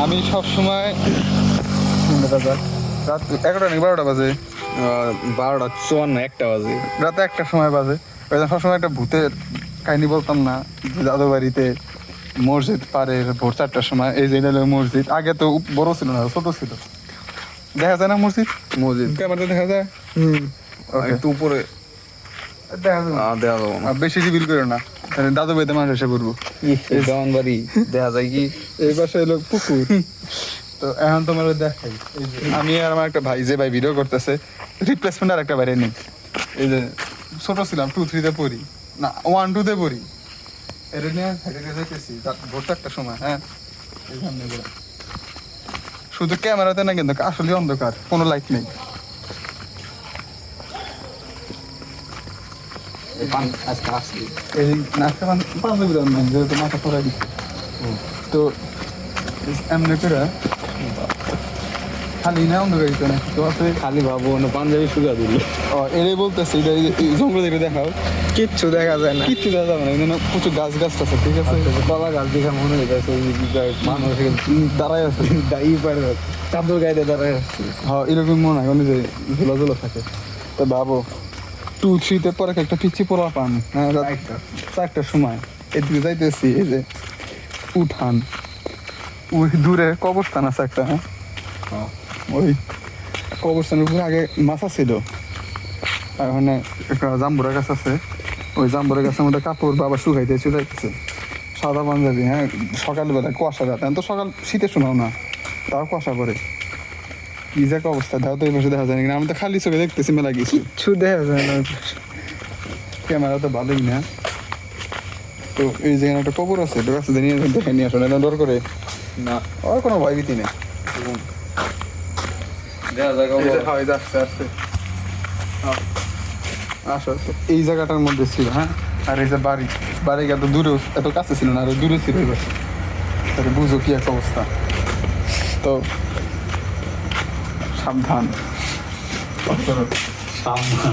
আমি সবসময় রাত 11টা নাকি 12টা বাজে, 12:54 1টা বাজে। রাতে 1টার সময় বাজে। ওই জন্য সবসময় একটা ভূতের কাহিনী বলতাম না, যে দাদু বাড়িতে মসজিদ পারে ভোর 4টার সময়। এই যে এটা হলো মসজিদ, আগে তো বড় ছিল না, ছোট ছিল। দেখা যায় না মসজিদ? মসজিদ ক্যামেরাতে দেখা যায়। Okay. একটু উপরে দেখা যায় না। দেওয়া যাবো না। আর বেশি সিভিল করো না, তাহলে দাদু বাড়িতে মানুষ এসে পড়বো। দেওয়ান বাড়ি দেখা যায় কি? এই পাশে হলো পুকুর। তো এখন তোমার দেখাই, এই যে আমি আর আমার একটা ভাই, যে ভাই ভিডিও করতেছে, রিপ্লেসমেন্ট আর একটা বাইরে নেই। এই যে ছোট ছিলাম 2-3-তে পড়ি, না 1-2-তে পড়ি, এটা নিয়ে হেঁটে যেতেছি ভোর 4টার সময়। হ্যাঁ, এই সামনে করে। শুধু ক্যামেরাতে না, কিন্তু আসলে অন্ধকার, কোনো লাইট নেই। আজকে আসছি এই নাচটা পাঞ্জাবি রং নেই, যেহেতু মাথা পড়াই দিচ্ছে। তো এমনি করে খালি না অন্ধকার দিতে না, তো আছে খালি ভাবো না পাঞ্জাবি সুগা দিল। এটাই বলতেছি, এটা জঙ্গল থেকে দেখাও, কিচ্ছু দেখা যায় না। কিচ্ছু দেখা যাবে না, এখানে প্রচুর গাছ গাছ আছে, ঠিক আছে? কলা গাছ দেখে মনে হইতেছে মানুষ দাঁড়াই আছে, দাঁড়িয়ে পারে চাদর গাইতে দাঁড়ায় আসছে। হ্যাঁ এরকম মনে হয় যে ঝোলা ঝোলা থাকে। তো ভাবো 2-3-তে পরে একটা পিচ্ছি পোলা পান, হ্যাঁ, রাত 4টার সময় এদিকে যাইতেছি, এই যে উঠান, ওই দূরে কবরস্থান আছে একটা। হ্যাঁ, ওই কবরস্থানের উপরে আগে মাছা ছিল, আর ওখানে একটা জাম্বুরা গাছ আছে। ওই জাম্বুরা গাছের মধ্যে কাপড় বাবা শুকাইতে চুলাইতেছে, সাদা পাঞ্জাবি। হ্যাঁ, সকালবেলা কুয়াশা রাত, এখন তো সকাল শীতের শোনাও না, তাও কুয়াশা পড়ে। কি যে একটা অবস্থা, দাও তো এই পাশে দেখা যায় না, আমি তো খালি চোখে দেখতেছি মেলা কিছু, কিচ্ছু দেখা যায় না। ক্যামেরা তো ভালোই না। তো এই যেখানে একটা কবর আছে, এটা কাছে নিয়ে দেখে নিয়ে আসো, না ডর করে না আর কোনো ভয় ভীতি নেই। দেখা যায় এই যে হয়, আসছে আসছে, আসো। তো এই জায়গাটার মধ্যে ছিল। হ্যাঁ, আর এই যে বাড়ি, বাড়ি এত দূরেও, এত কাছে ছিল না, আরো দূরে ছিল। এবার তাহলে বুঝো কি একটা অবস্থা। তো সাবধান। সামনে